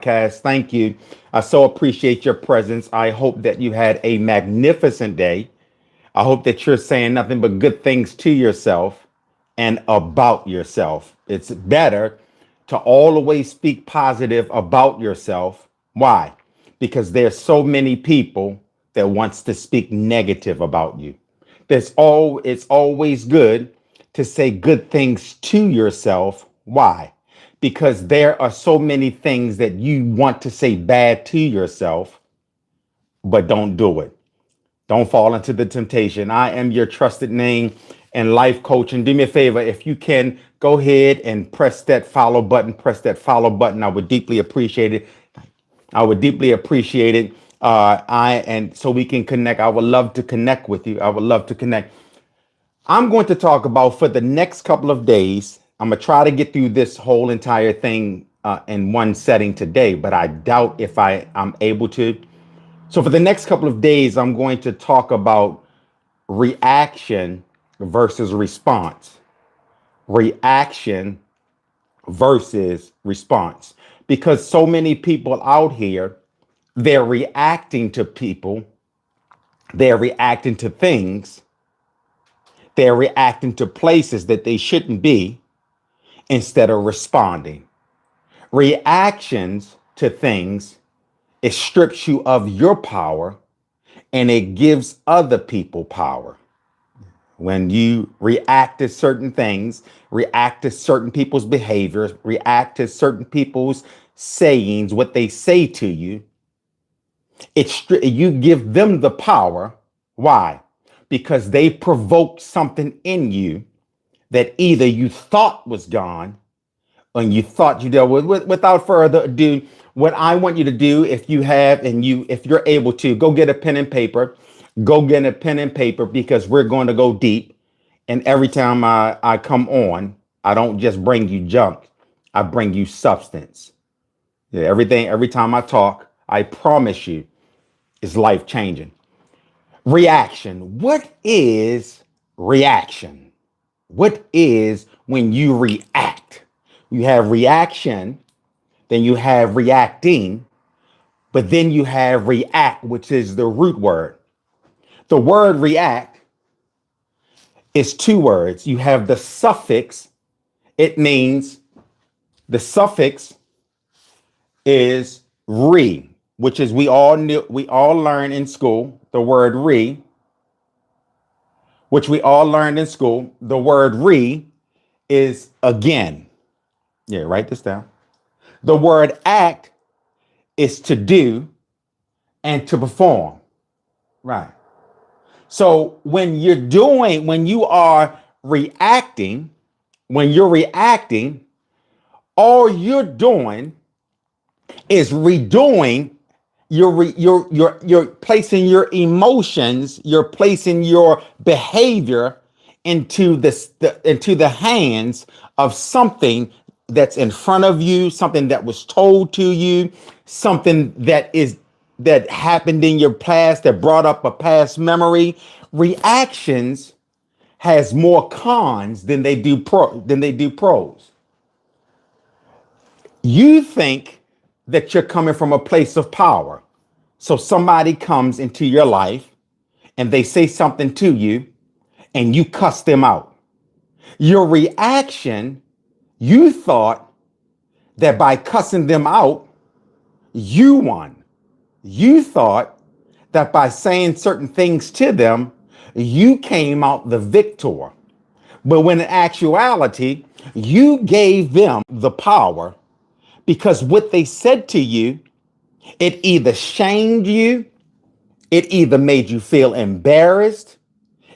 Cass, thank you. I so appreciate your presence. I hope that you had a magnificent day. I hope that you're saying nothing but good things to yourself and about yourself. It's better to always speak positive about yourself. Why? Because there's so many people that wants to speak negative about you. It's always good to say good things to yourself. Why? Because there are so many things that you want to say bad to yourself, but don't do it. Don't fall into the temptation. I am your trusted name and life coach. And do me a favor, if you can, go ahead and press that follow button. Press that follow button. I would deeply appreciate it. I would deeply appreciate it. And so we can connect. I would love to connect with you. I would love to connect. I'm going to talk about for the next couple of days. I'm gonna try to get through this whole entire thing in one setting today, but I doubt if I'm able to. So for the next couple of days, I'm going to talk about reaction versus response. Reaction versus response. Because so many people out here, they're reacting to people, they're reacting to things, they're reacting to places that they shouldn't be instead of responding. Reactions to things, it strips you of your power and it gives other people power. When you react to certain things, react to certain people's behaviors, react to certain people's sayings, what they say to you, you give them the power. Why? Because they provoked something in you that either you thought was gone and you thought you dealt with. Without further ado, what I want you to do, if you're able to, go get a pen and paper. Go get a pen and paper because we're going to go deep. And every time I come on, I don't just bring you junk. I bring you substance. Yeah, every time I talk, I promise you, is life changing. Reaction. What is reaction? What is when you react? You have reaction, then you have reacting, but then you have react, which is the root word. The word react is two words. You have the suffix, it means the suffix is re, which is we all learn in school the word re, which we all learned in school. The word re is again. Yeah, write this down. The word act is to do and to perform. Right. So when you are reacting, when you're reacting, all you're doing is redoing. You're placing your emotions, you're placing your behavior into the hands of something that's in front of you, something that was told to you, something that happened in your past that brought up a past memory. Reactions has more cons than they do pros. You think that you're coming from a place of power. So somebody comes into your life and they say something to you and you cuss them out. Your reaction, you thought that by cussing them out, you won. You thought that by saying certain things to them, you came out the victor. But when in actuality, you gave them the power because what they said to you, it either shamed you, it either made you feel embarrassed,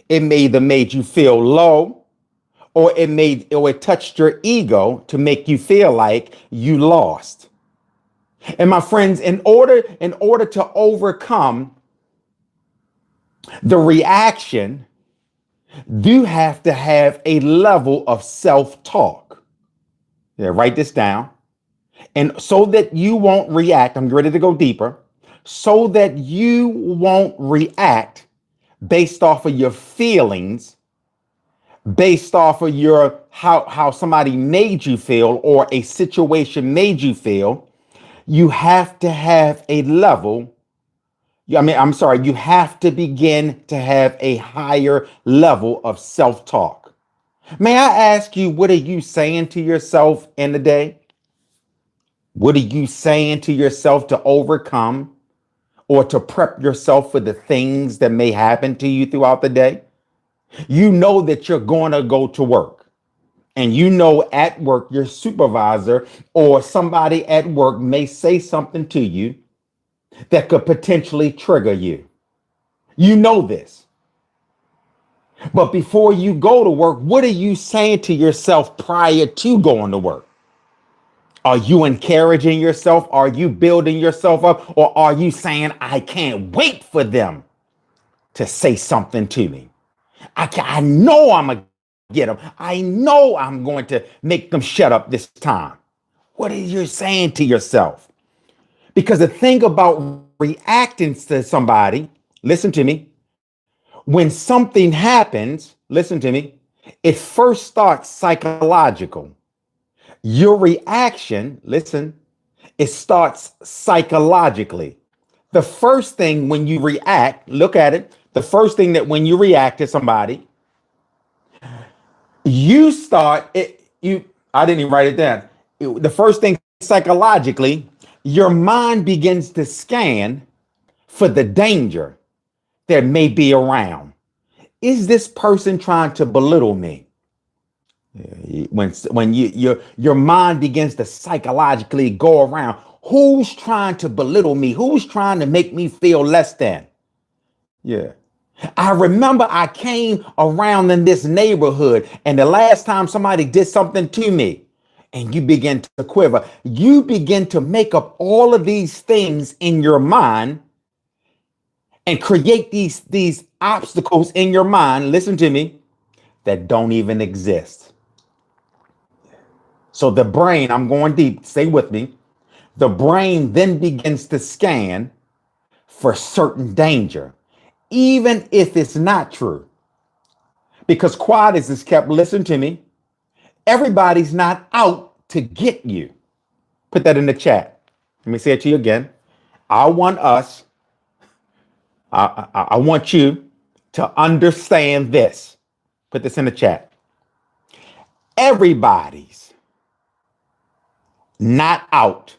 it either made you feel low, or it touched your ego to make you feel like you lost. And my friends, in order to overcome the reaction, you have to have a level of self-talk. Yeah, write this down. And so that you won't react, I'm ready to go deeper, so that you won't react based off of your feelings, based off of your how somebody made you feel or a situation made you feel. You have to have a level. I'm sorry, you have to begin to have a higher level of self talk. May I ask you, what are you saying to yourself in the day? What are you saying to yourself to overcome or to prep yourself for the things that may happen to you throughout the day? You know that you're going to go to work, and you know at work your supervisor or somebody at work may say something to you that could potentially trigger you. You know this. But before you go to work, what are you saying to yourself prior to going to work? Are you encouraging yourself? Are you building yourself up? Or are you saying, I can't wait for them to say something to me? I know I'm going to get them. I know I'm going to make them shut up this time. What are you saying to yourself? Because the thing about reacting to somebody, listen to me, when something happens, listen to me, it first starts psychological. Your reaction, listen, it starts psychologically. The first thing when you react, look at it, the first thing that when you react to somebody, you start it, I didn't even write it down. The first thing psychologically, your mind begins to scan for the danger that may be around. Is this person trying to belittle me? When your mind begins to psychologically go around, who's trying to belittle me? Who's trying to make me feel less than? Yeah. I remember I came around in this neighborhood, and the last time somebody did something to me, and you begin to quiver, you begin to make up all of these things in your mind and create these obstacles in your mind. Listen to me, that don't even exist. So the brain, I'm going deep, stay with me. The brain then begins to scan for certain danger, even if it's not true. Because Quadis is kept, listen to me, everybody's not out to get you. Put that in the chat. Let me say it to you again. I want us, I want you to understand this. Put this in the chat. Everybody's not out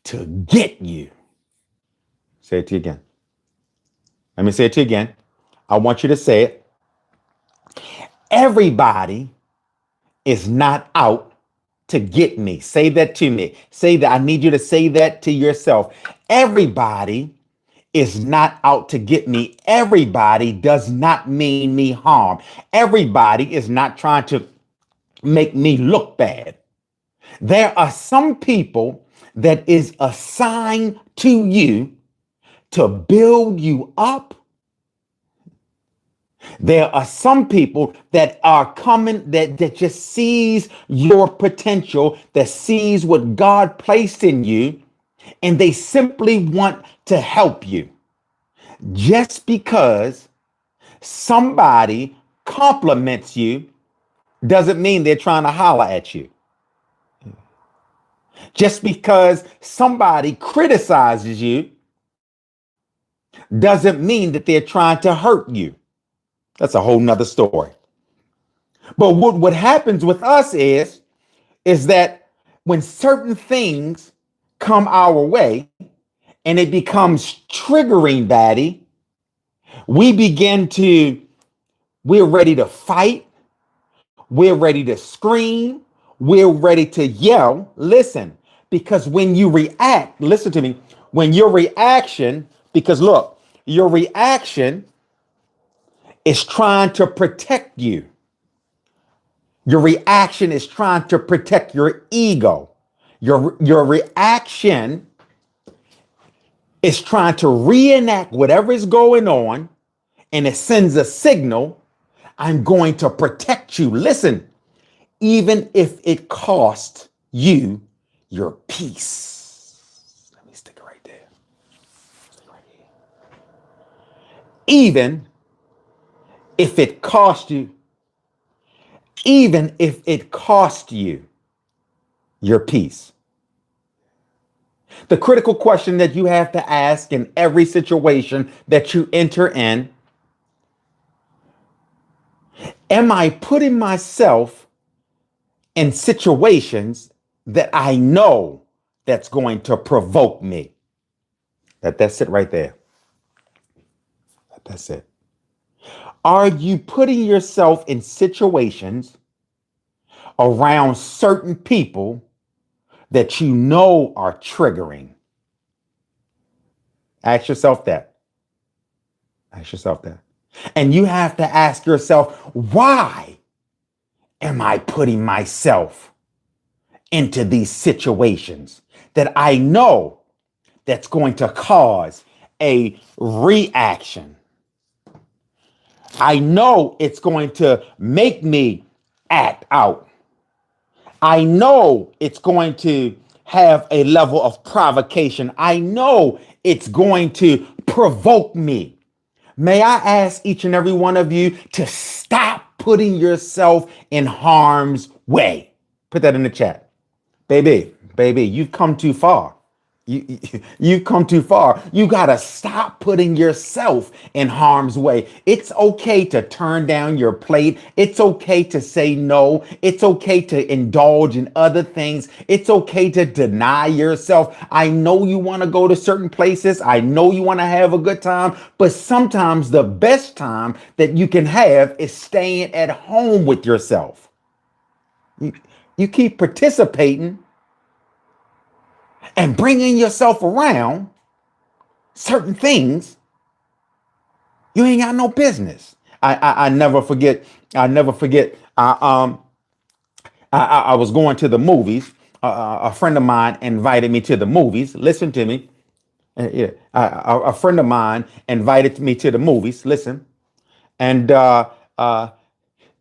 to get you. Say it to you again. Let me say it to you again. I want you to say it. Everybody is not out to get me. Say that to me. Say that. I need you to say that to yourself. Everybody is not out to get me. Everybody does not mean me harm. Everybody is not trying to make me look bad. There are some people that is assigned to you to build you up. There are some people that are coming that just sees your potential, that sees what God placed in you, and they simply want to help you. Just because somebody compliments you doesn't mean they're trying to holler at you. Just because somebody criticizes you doesn't mean that they're trying to hurt you. That's a whole nother story. But what happens with us is that when certain things come our way and it becomes triggering, baddie, we begin to, we're ready to fight. We're ready to scream. We're ready to yell. Listen, because when you react, listen to me, when your reaction, because look, your reaction is trying to protect you. Your reaction is trying to protect your ego. Your reaction is trying to reenact whatever is going on, and it sends a signal, I'm going to protect you. Listen, even if it costs you your peace. Let me stick it right there. Stick it right here. Even if it costs you, even if it costs you your peace. The critical question that you have to ask in every situation that you enter in: am I putting myself in situations that I know that's going to provoke me? That's it right there. That's it. Are you putting yourself in situations around certain people that you know are triggering? Ask yourself that. Ask yourself that. And you have to ask yourself, why am I putting myself into these situations that I know that's going to cause a reaction? I know it's going to make me act out. I know it's going to have a level of provocation. I know it's going to provoke me. May I ask each and every one of you to stop putting yourself in harm's way? Put that in the chat. Baby, you've come too far. You've come too far. You got to stop putting yourself in harm's way. It's okay to turn down your plate. It's okay to say no. It's okay to indulge in other things. It's okay to deny yourself. I know you want to go to certain places. I know you want to have a good time, but sometimes the best time that you can have is staying at home with yourself. You keep participating and bringing yourself around certain things you ain't got no business. I never forget. I never forget. I was going to the movies. A friend of mine invited me to the movies. Listen to me. Yeah, a friend of mine invited me to the movies. Listen, and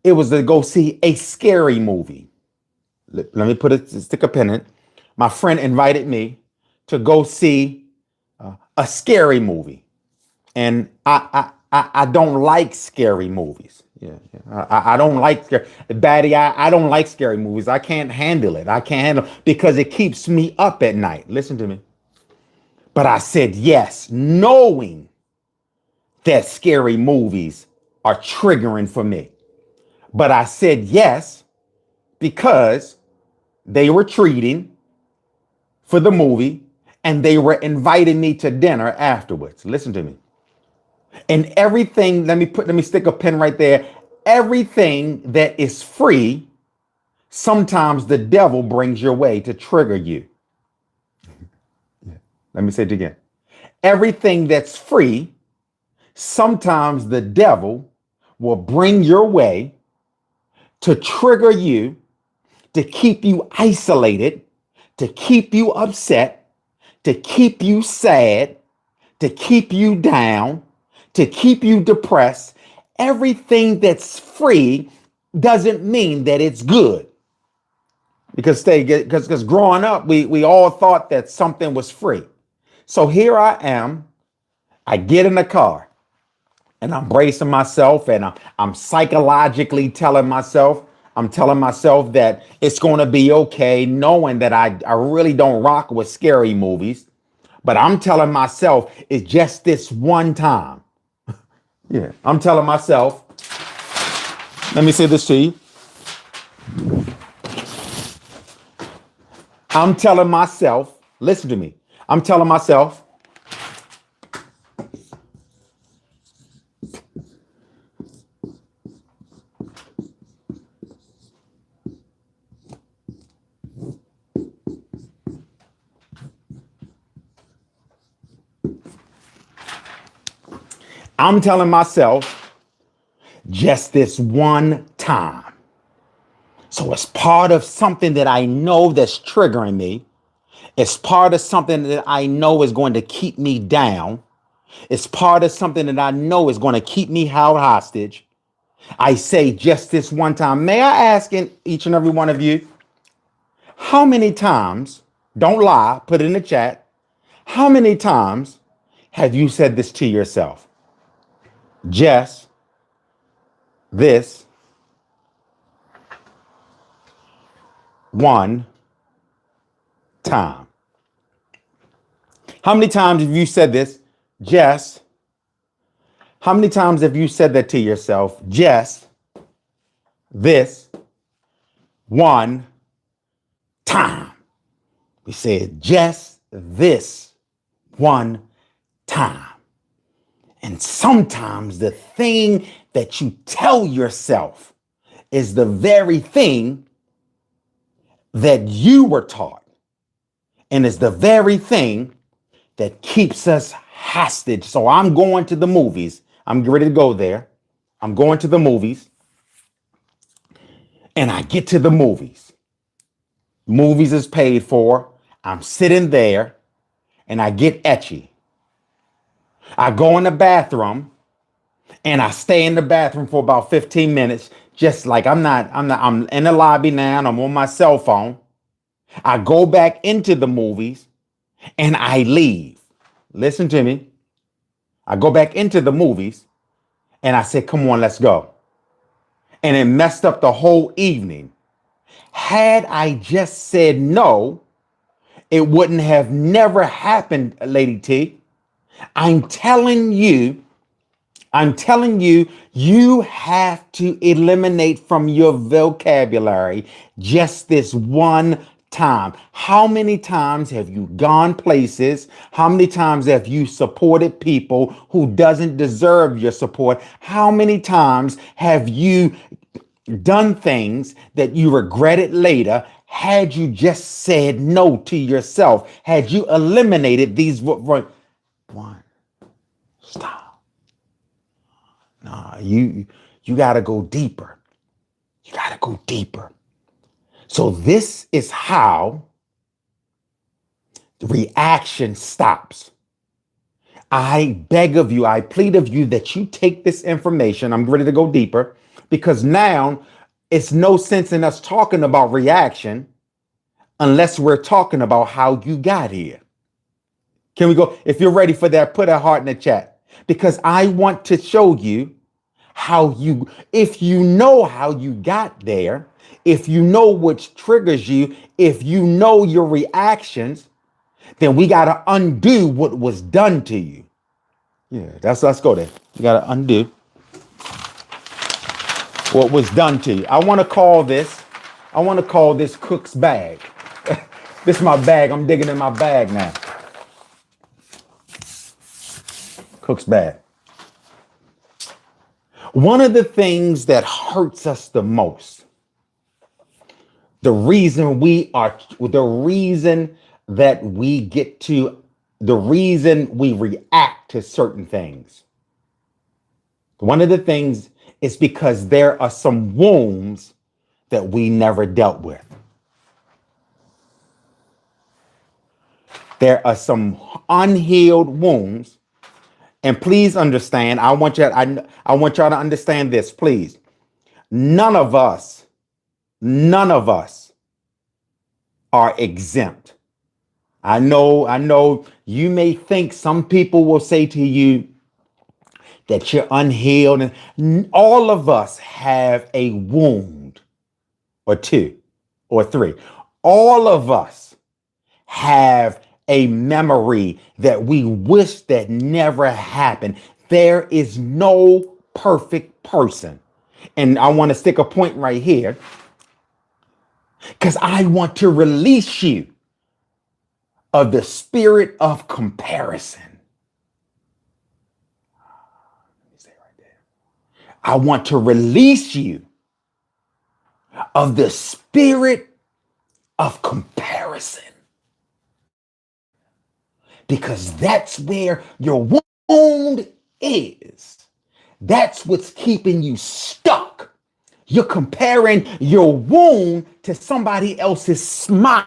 it was to go see a scary movie. Let me stick a pin in it. My friend invited me to go see a scary movie, and I don't like scary movies. Yeah. I don't like Batty. I don't like scary movies. I can't handle it. I can't handle because it keeps me up at night. Listen to me. But I said yes, knowing that scary movies are triggering for me. But I said yes because they were treating for the movie and they were inviting me to dinner afterwards. Listen to me. And everything, let me stick a pin right there. Everything that is free, sometimes the devil brings your way to trigger you. Let me say it again. Everything that's free, sometimes the devil will bring your way to trigger you, to keep you isolated, to keep you upset, to keep you sad, to keep you down, to keep you depressed. Everything that's free doesn't mean that it's good. Because growing up, we all thought that something was free. So here I am. I get in the car and I'm bracing myself and I'm psychologically I'm telling myself that it's going to be okay, knowing that I really don't rock with scary movies. But I'm telling myself it's just this one time. Yeah, I'm telling myself, let me say this to you. I'm telling myself, listen to me. I'm telling myself, just this one time. So it's part of something that I know that's triggering me. It's part of something that I know is going to keep me down. It's part of something that I know is going to keep me held hostage. I say just this one time. May I ask in each and every one of you, how many times, don't lie, put it in the chat, how many times have you said this to yourself? Just this one time. How many times have you said this? Jess, how many times have you said that to yourself? Just this one time. We said just this one time. And sometimes the thing that you tell yourself is the very thing that you were taught, and is the very thing that keeps us hostage. So I'm going to the movies. I'm ready to go there. I'm going to the movies, and I get to the movies. Movies is paid for. I'm sitting there, and I get etchy. I go in the bathroom, and I stay in the bathroom for about 15 minutes. Just like I'm in the lobby now, and I'm on my cell phone. I go back into the movies, and I leave. Listen to me. I go back into the movies, and I say, come on, let's go. And it messed up the whole evening. Had I just said no, it wouldn't have never happened, Lady T. I'm telling you, you have to eliminate from your vocabulary just this one time. How many times have you gone places? How many times have you supported people who doesn't deserve your support? How many times have you done things that you regretted later? Had you just said no to yourself, had you eliminated these one, stop. Nah, you got to go deeper. You got to go deeper. So this is how the reaction stops. I beg of you, I plead of you that you take this information. I'm ready to go deeper, because now it's no sense in us talking about reaction unless we're talking about how you got here. Can we go? If you're ready for that, put a heart in the chat, because I want to show you how you, if you know how you got there, if you know what triggers you, if you know your reactions, then we got to undo what was done to you. Yeah, let's go there. You got to undo what was done to you. I want to call this Cook's bag. This is my bag. I'm digging in my bag now. Cook's bag. One of the things that hurts us the most, the reason that we get to, the reason we react to certain things, one of the things is because there are some wounds that we never dealt with. There are some unhealed wounds. And please understand, I want y'all to understand this, please. None of us are exempt. I know you may think, some people will say to you that you're unhealed, and all of us have a wound or two or three. All of us have a memory that we wish that never happened. There is no perfect person. And I want to stick a point right here, because I want to release you of the spirit of comparison. Let me stay right there. I want to release you of the spirit of comparison, because that's where your wound is. That's what's keeping you stuck. You're comparing your wound to somebody else's smile.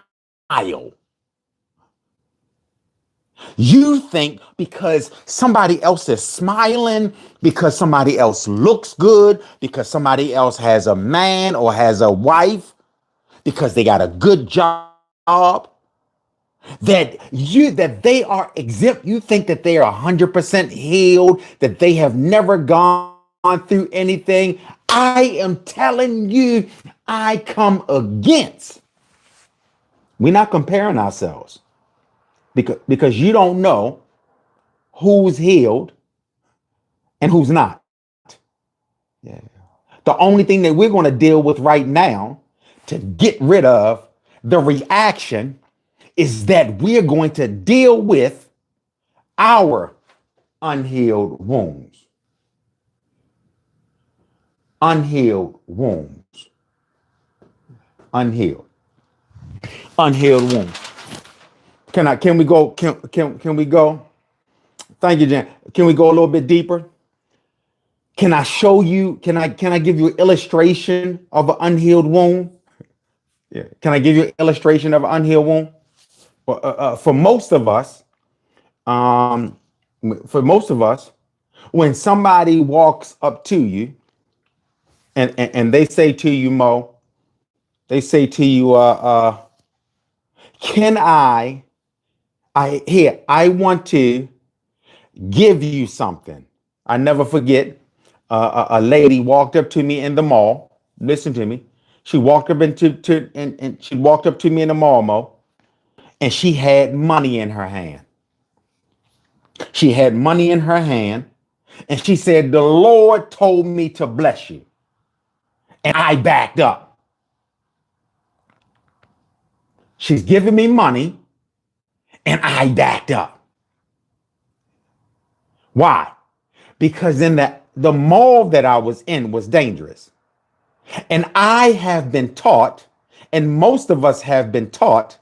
You think because somebody else is smiling, because somebody else looks good, because somebody else has a man or has a wife, because they got a good job, that they are exempt. You think that they are 100% healed, that they have never gone through anything. I am telling you, I come against. We're not comparing ourselves. because you don't know who's healed and who's not. Yeah. The only thing that we're going to deal with right now to get rid of the reaction is that we're going to deal with our unhealed wounds. Unhealed wounds. Unhealed. Unhealed wounds. Can we go? Can we go? Thank you, Jan. Can we go a little bit deeper? Can I show you? Can I give you an illustration of an unhealed wound? Yeah. Can I give you an illustration of an unhealed wound? Well, for most of us, um, when somebody walks up to you and they say to you, Mo, they say to you, can I want to give you something. I never forget. A lady walked up to me in the mall. Listen to me. She walked up and she walked up to me in the mall, Mo, and she had money in her hand. She had money in her hand, and she said, "The Lord told me to bless you," and I backed up. She's giving me money, and I backed up. Why? Because in the mall that I was in was dangerous. And I have been taught, and most of us have been taught,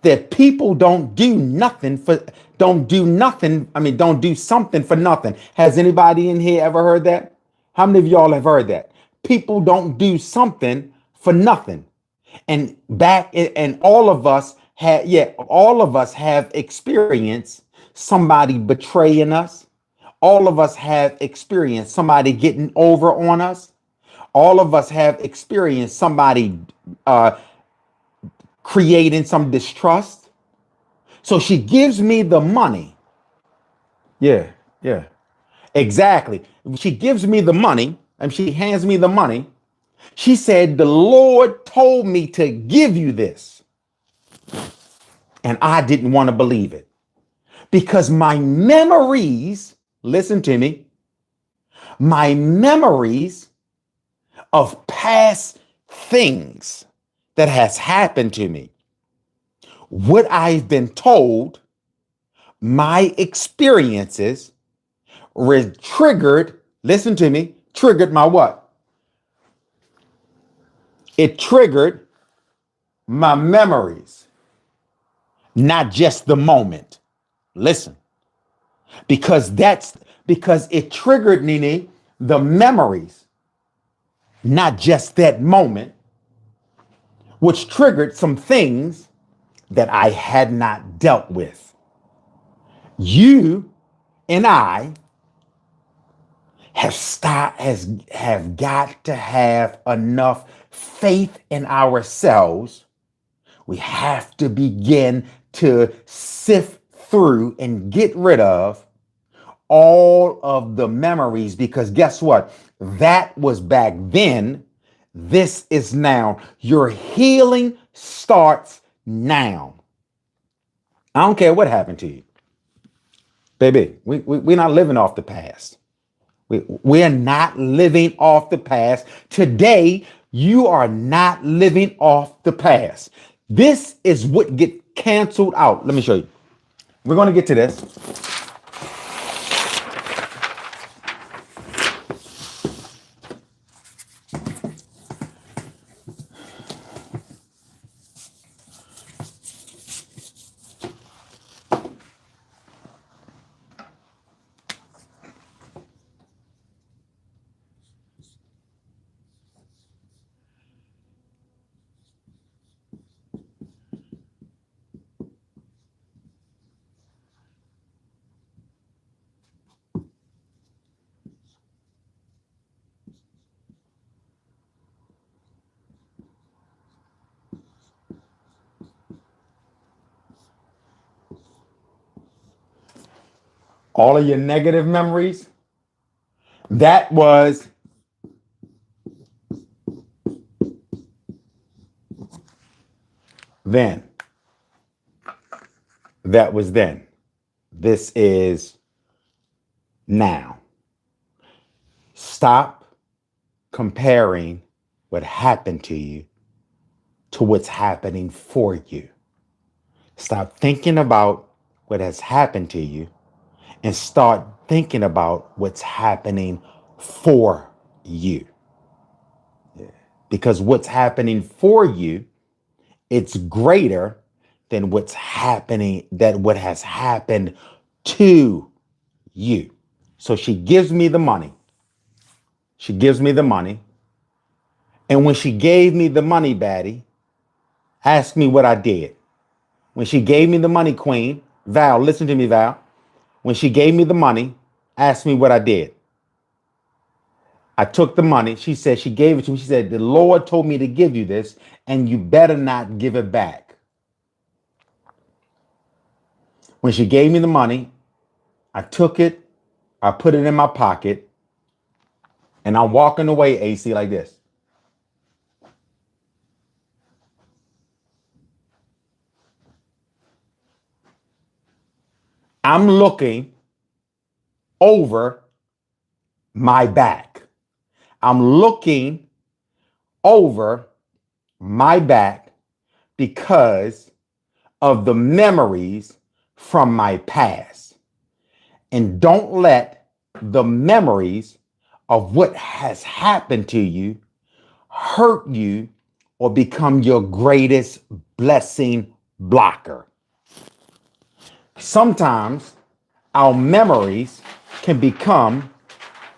that people don't do nothing for, don't do nothing. I mean, don't do something for nothing. Has anybody in here ever heard that? How many of y'all have heard that? People don't do something for nothing. And all of us have, yeah, all of us have experienced somebody betraying us. All of us have experienced somebody getting over on us. All of us have experienced somebody uh, creating some distrust. So she gives me the money. Yeah, yeah, exactly. She gives me the money and she hands me the money. She said, "The Lord told me to give you this." And I didn't want to believe it because my memories, listen to me, my memories of past things that has happened to me, what I've been told, my experiences triggered, listen to me, triggered my what? It triggered my memories, not just the moment. Listen, because it triggered, Nene, the memories, not just that moment, which triggered some things that I had not dealt with. You and I have got to have enough faith in ourselves. We have to begin to sift through and get rid of all of the memories, because guess what? That was back then. This is now. Your healing starts now. I don't care what happened to you, baby. We're not living off the past. We're not living off the past. Today, you are not living off the past. This is what get canceled out. Let me show you. We're going to get to this. All of your negative memories, that was then. That was then. This is now. Stop comparing what happened to you to what's happening for you. Stop thinking about what has happened to you and start thinking about what's happening for you. Because what's happening for you, it's greater than what's happening, that what has happened to you. So she gives me the money. She gives me the money. And when she gave me the money, Batty, ask me what I did. When she gave me the money, Queen, Val, listen to me, Val. When she gave me the money, ask me what I did. I took the money. She said, she gave it to me. She said, the Lord told me to give you this, and you better not give it back. When she gave me the money, I took it, I put it in my pocket, and I'm walking away, AC, like this. I'm looking over my back. I'm looking over my back because of the memories from my past. And don't let the memories of what has happened to you hurt you or become your greatest blessing blocker. Sometimes our memories can become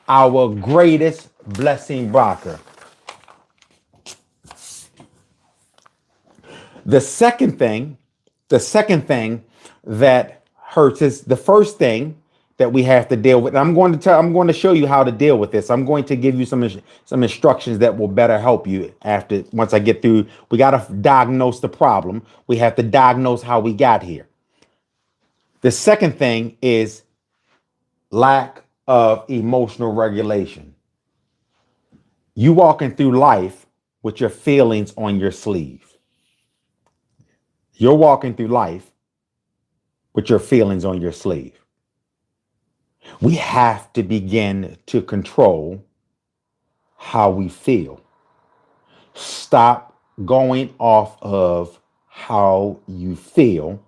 our greatest blessing blocker. The second thing that hurts is the first thing that we have to deal with. I'm going to show you how to deal with this. I'm going to give you some instructions that will better help you once I get through. We got to diagnose the problem. We have to diagnose how we got here. The second thing is lack of emotional regulation. You walking through life with your feelings on your sleeve. You're walking through life with your feelings on your sleeve. We have to begin to control how we feel. Stop going off of how you feel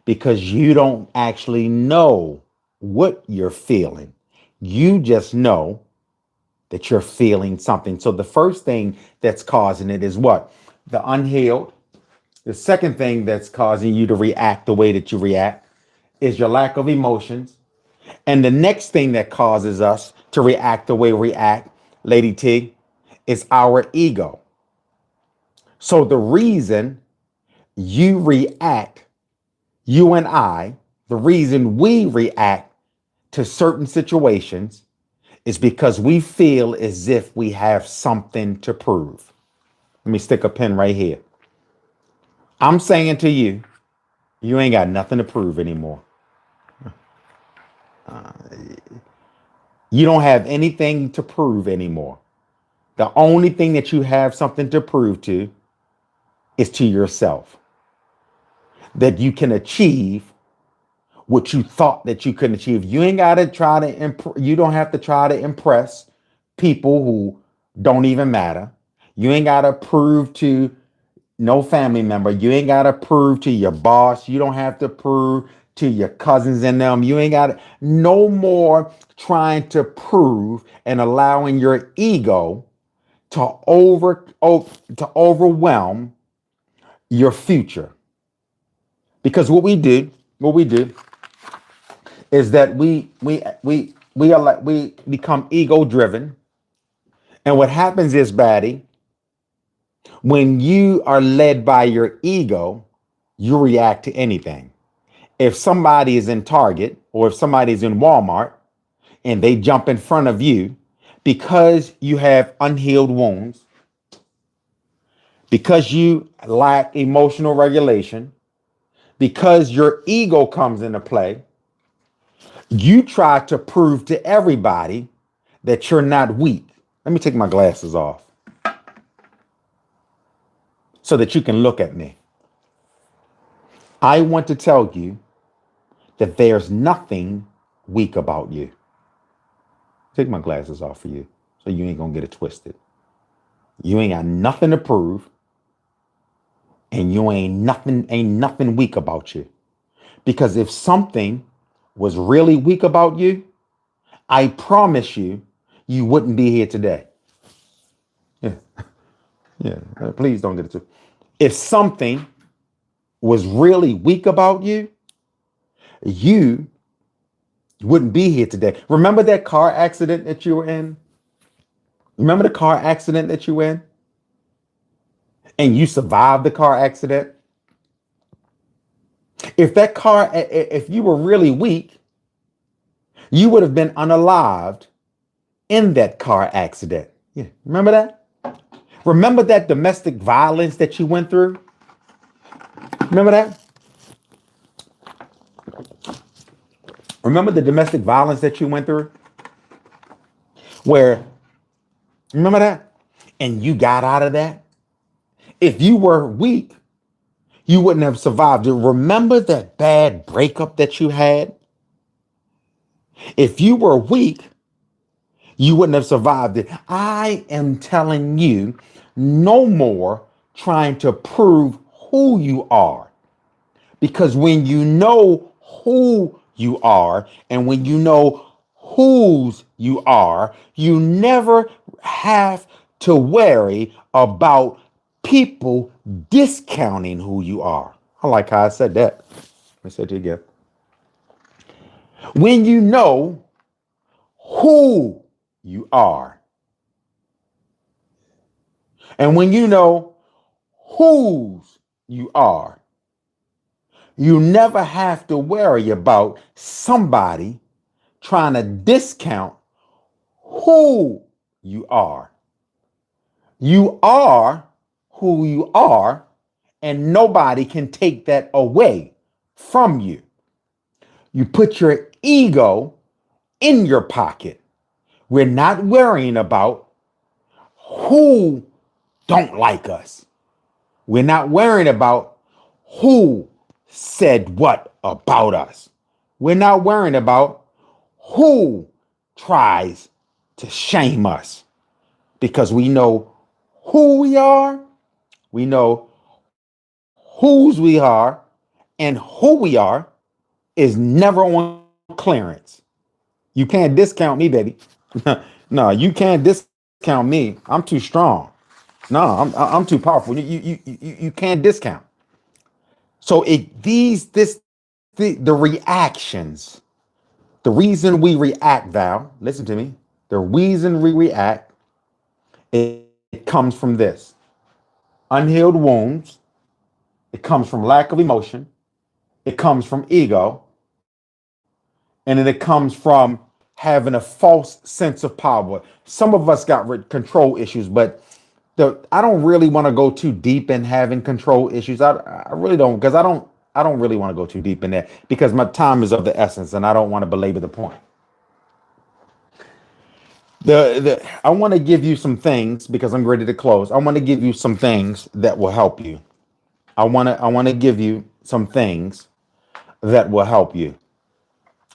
because you don't actually know what you're feeling. You just know that you're feeling something. So the first thing that's causing it is what? The unhealed. The second thing that's causing you to react the way that you react is your lack of emotions. And the next thing that causes us to react the way we react, Lady T, is our ego. So the reason you react, you and I, the reason we react to certain situations is because we feel as if we have something to prove. Let me stick a pin right here. I'm saying to you, you ain't got nothing to prove anymore. You don't have anything to prove anymore. The only thing that you have something to prove to is to yourself. That you can achieve what you thought that you couldn't achieve. You ain't got to try to you don't have to try to impress people who don't even matter. You ain't got to prove to no family member. You ain't got to prove to your boss. You don't have to prove to your cousins and them. You ain't got to, no more trying to prove and allowing your ego to overwhelm your future. Because what we do is that we become ego driven. And what happens is, Batty, when you are led by your ego, you react to anything. If somebody is in Target or if somebody is in Walmart and they jump in front of you because you have unhealed wounds, because you lack emotional regulation, because your ego comes into play, you try to prove to everybody that you're not weak. Let me take my glasses off so that you can look at me. I want to tell you that there's nothing weak about you. Take my glasses off for you so you ain't gonna get it twisted. You ain't got nothing to prove, and you ain't nothing weak about you. Because if something was really weak about you, I promise you, you wouldn't be here today. Yeah, yeah. Please don't get it twisted. If something was really weak about you, you wouldn't be here today. Remember that car accident that you were in? Remember the car accident that you were in? And you survived the car accident? If you were really weak, you would have been unalived in that car accident. Yeah. Remember that? Remember that domestic violence that you went through? Remember that? Remember the domestic violence that you went through? Where, remember that? And you got out of that? If you were weak, you wouldn't have survived it. Remember that bad breakup that you had? If you were weak, you wouldn't have survived it. I am telling you, no more trying to prove who you are. Because when you know who you are and when you know whose you are, you never have to worry about people discounting who you are. I like how I said that. Let me say it again. When you know who you are, and when you know whose you are, you never have to worry about somebody trying to discount who you are. You are who you are, and nobody can take that away from you. You put your ego in your pocket. We're not worrying about who don't like us. We're not worrying about who said what about us. We're not worrying about who tries to shame us because we know who we are, we know whose we are, and who we are is never on clearance. You can't discount me, baby. No, you can't discount me. I'm too strong. No, I'm too powerful. You can't discount. So the reactions, the reason we react, Val, listen to me. The reason we react, it comes from this: unhealed wounds. It comes from lack of emotion. It comes from ego, and then it comes from having a false sense of power. Some of us got control issues, but I don't really want to go too deep in having control issues. I really don't, because I don't really want to go too deep in that because my time is of the essence and I don't want to belabor the point. I want to give you some things because I'm ready to close. I want to give you some things that will help you. I want to give you some things that will help you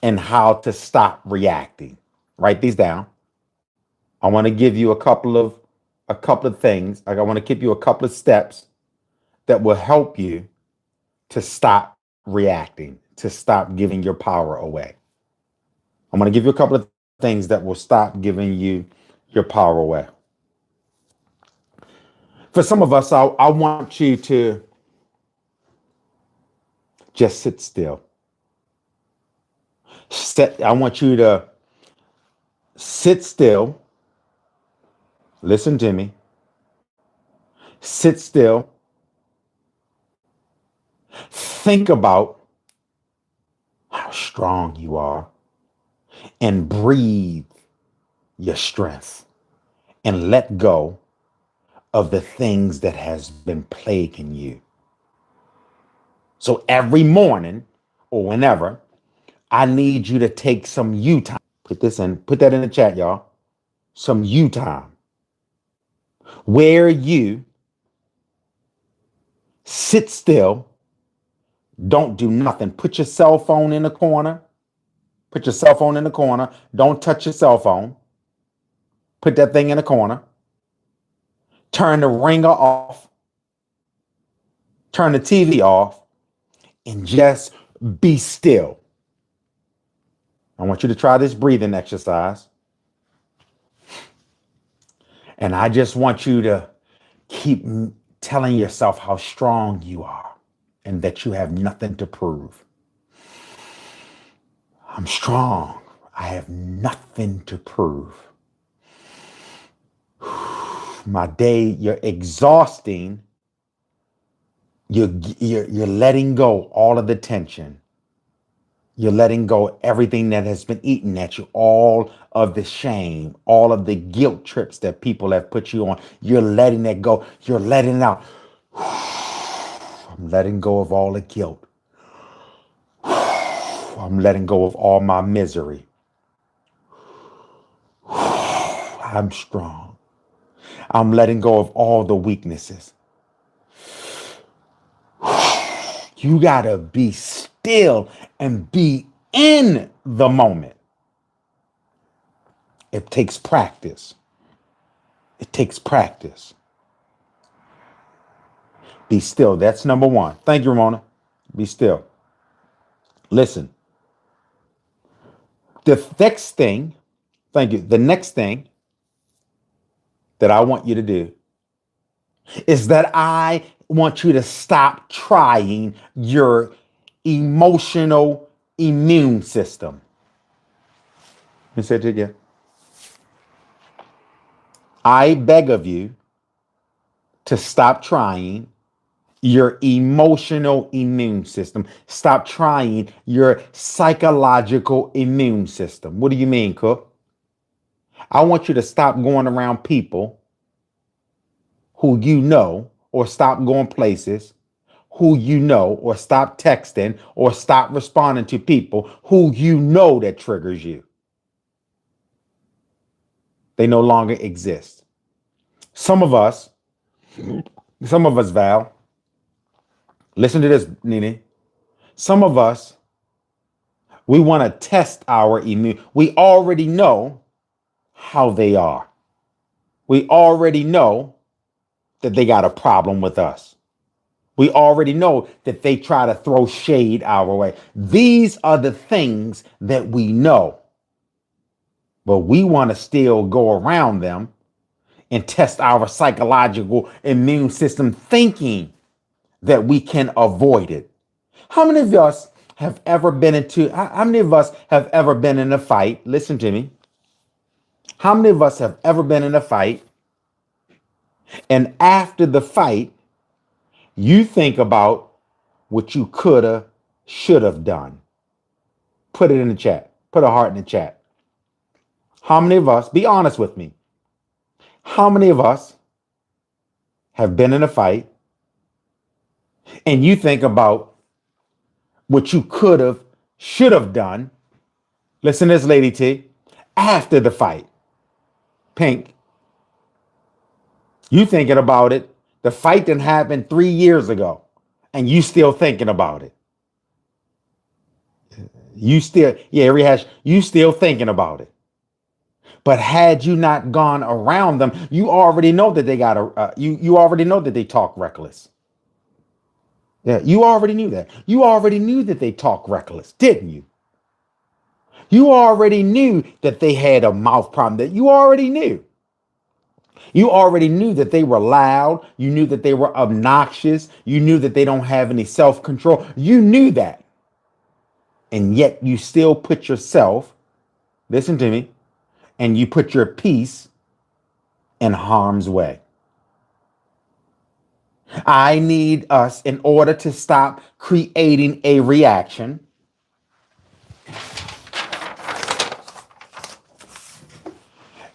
and how to stop reacting. Write these down. I want to give you a couple of things. Like I want to give you a couple of steps that will help you to stop reacting, to stop giving your power away. I'm going to give you a couple of things that will stop giving you your power away. For some of us, I want you to just sit still. I want you to sit still. Listen to me. Sit still. Think about how strong you are and breathe your strength and let go of the things that has been plaguing you. So every morning or whenever, I need you to take some you time. Put that in the chat, y'all. Some you time where you sit still, Don't do nothing. Put your cell phone in the corner. Put your cell phone in the corner. Don't touch your cell phone. Put that thing in the corner. Turn the ringer off. Turn the TV off and just be still. I want you to try this breathing exercise. And I just want you to keep telling yourself how strong you are and that you have nothing to prove. I'm strong. I have nothing to prove. My day, you're exhausting. You're letting go all of the tension. You're letting go everything that has been eaten at you, all of the shame, all of the guilt trips that people have put you on. You're letting that go. You're letting it out. I'm letting go of all the guilt. I'm letting go of all my misery. I'm strong. I'm letting go of all the weaknesses. You gotta be still and be in the moment. It takes practice. It takes practice. Be still. That's number one. Thank you, Ramona. Be still. Listen. The next thing, thank you. The next thing that I want you to do is that I want you to stop trying your emotional immune system. Let me say it again. I beg of you to stop trying your emotional immune system. Stop trying your psychological immune system. What do you mean, Cook? I want you to stop going around people who you know, or stop going places who you know, or stop texting, or stop responding to people who you know that triggers you. They no longer exist. Some of us, Val, listen to this, Nene. Some of us, we want to test our immune. We already know how they are. We already know that they got a problem with us. We already know that they try to throw shade our way. These are the things that we know. But we want to still go around them and test our psychological immune system thinking that we can avoid it. How many of us have ever been how many of us have ever been in a fight? Listen to me. How many of us have ever been in a fight, and after the fight, you think about what you coulda, should have done? Put it in the chat. Put a heart in the chat. How many of us, be honest with me, how many of us have been in a fight and you think about what you could have, should have done? Listen to this, Lady T. After the fight, Pink, you thinking about it. The fight didn't happen 3 years ago, and you still thinking about it. You still, yeah, Rehash, you still thinking about it. But had you not gone around them, you already know that they got you already know that they talk reckless. Yeah, you already knew that. You already knew that they talk reckless, didn't you? You already knew that they had a mouth problem. That you already knew. You already knew that they were loud. You knew that they were obnoxious. You knew that they don't have any self-control. You knew that. And yet you still put yourself, listen to me, and you put your peace in harm's way. I need us, in order to stop creating a reaction,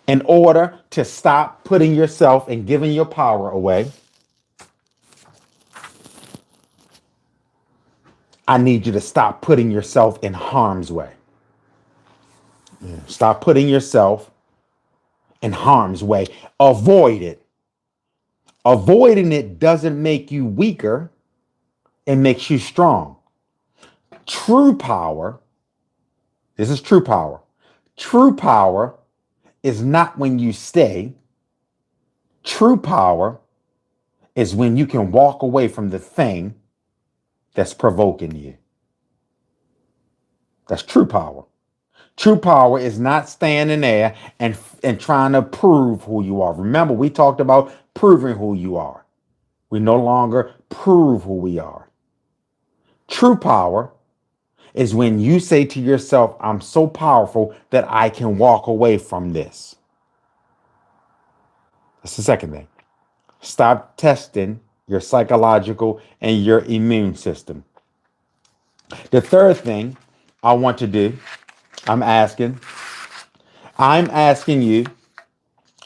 in order to stop putting yourself and giving your power away, I need you to stop putting yourself in harm's way. Stop putting yourself in harm's way. Avoid it. Avoiding it doesn't make you weaker. It makes you strong. True power, this is true power. True power is not when you stay. True power is when you can walk away from the thing that's provoking you. That's true power. True power is not standing there and trying to prove who you are. Remember, we talked about proving who you are. We no longer prove who we are. True power is when you say to yourself, I'm so powerful that I can walk away from this. That's the second thing. Stop testing your psychological and your immune system. The third thing I want to do, I'm asking you,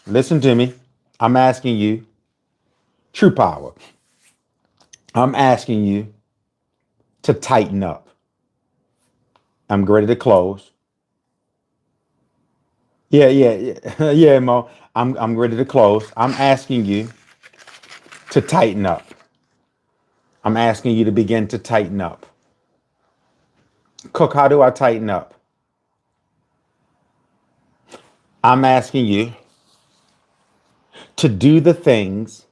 listen to me. I'm asking you, true power. I'm asking you to tighten up. I'm ready to close. Yeah, Mo. I'm ready to close. I'm asking you to tighten up. I'm asking you to begin to tighten up. Cook, how do I tighten up? I'm asking you to do the things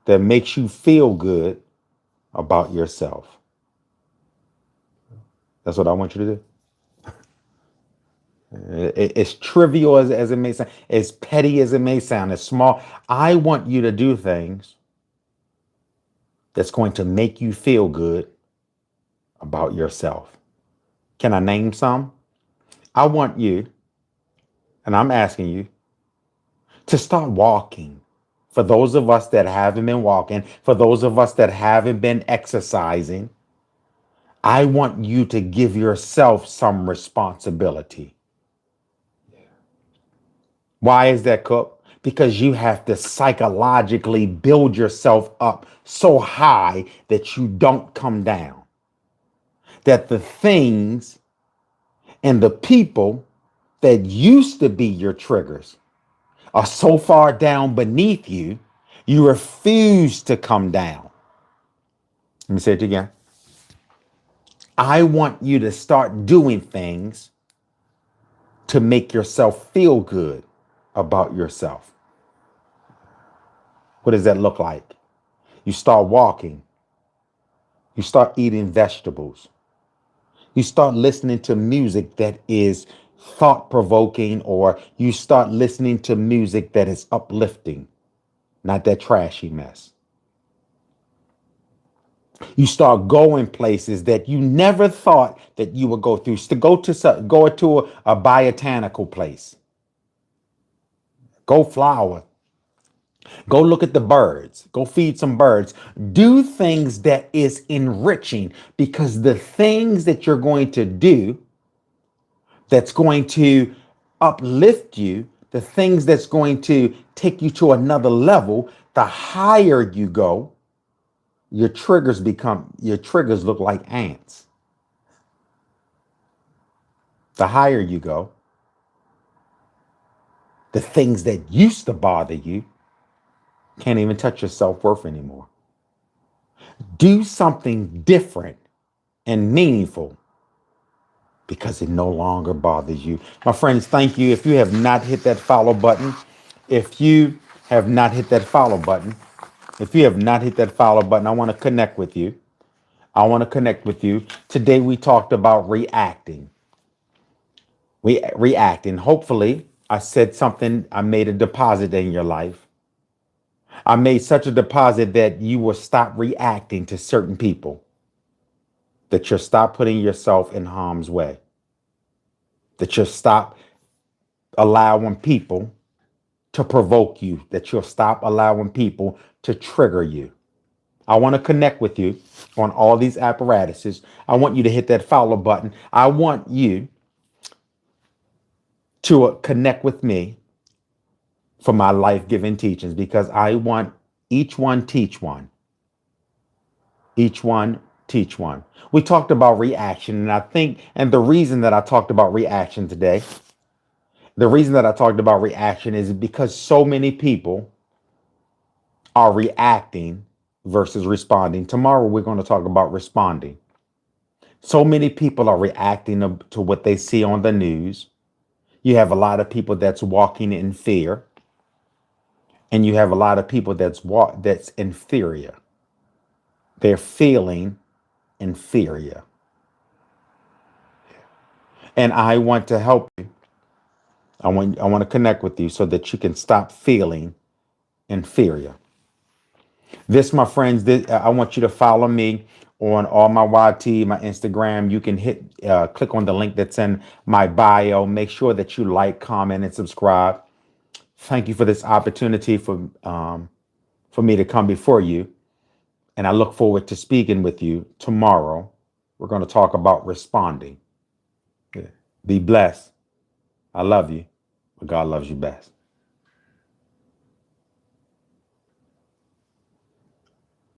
that makes you feel good about yourself. That's what I want you to do. As trivial as it may sound, as petty as it may sound, as small, I want you to do things that's going to make you feel good about yourself. Can I name some? I want you, and I'm asking you, to start walking. For those of us that haven't been walking, for those of us that haven't been exercising, I want you to give yourself some responsibility. Why is that, Cook? Because you have to psychologically build yourself up so high that you don't come down. That the things and the people that used to be your triggers are so far down beneath you, you refuse to come down. Let me say it again. I want you to start doing things to make yourself feel good about yourself. What does that look like? You start walking. You start eating vegetables. You start listening to music that is thought provoking, or you start listening to music that is uplifting, not that trashy mess. You start going places that you never thought that you would go through. To go to a botanical place. Go flower. Go look at the birds. Go feed some birds. Do things that is enriching, because the things that you're going to do that's going to uplift you, the things that's going to take you to another level, the higher you go, your triggers look like ants. The higher you go, the things that used to bother you can't even touch your self-worth anymore. Do something different and meaningful because it no longer bothers you. My friends, thank you. If you have not hit that follow button, if you have not hit that follow button, I want to connect with you. Today we talked about reacting. Reacting. Hopefully, I said something, I made a deposit in your life. I made such a deposit that you will stop reacting to certain people, that you'll stop putting yourself in harm's way, that you'll stop allowing people to provoke you, that you'll stop allowing people to trigger you. I want to connect with you on all these apparatuses. I want you to hit that follow button. I want you to connect with me for my life-giving teachings, because I want each one teach one. Each one teach one. We talked about reaction, and the reason that I talked about reaction today, is because so many people are reacting versus responding. Tomorrow we're going to talk about responding. So many people are reacting to what they see on the news. You have a lot of people that's walking in fear, and you have a lot of people that's inferior. They're feeling inferior. And I want to help you. I want to connect with you so that you can stop feeling inferior. This, my friends, I want you to follow me on all my YT, my Instagram. You can click on the link that's in my bio. Make sure that you like, comment, and subscribe. Thank you for this opportunity for me to come before you. And I look forward to speaking with you tomorrow. We're going to talk about responding. Yeah. Be blessed. I love you, but God loves you best.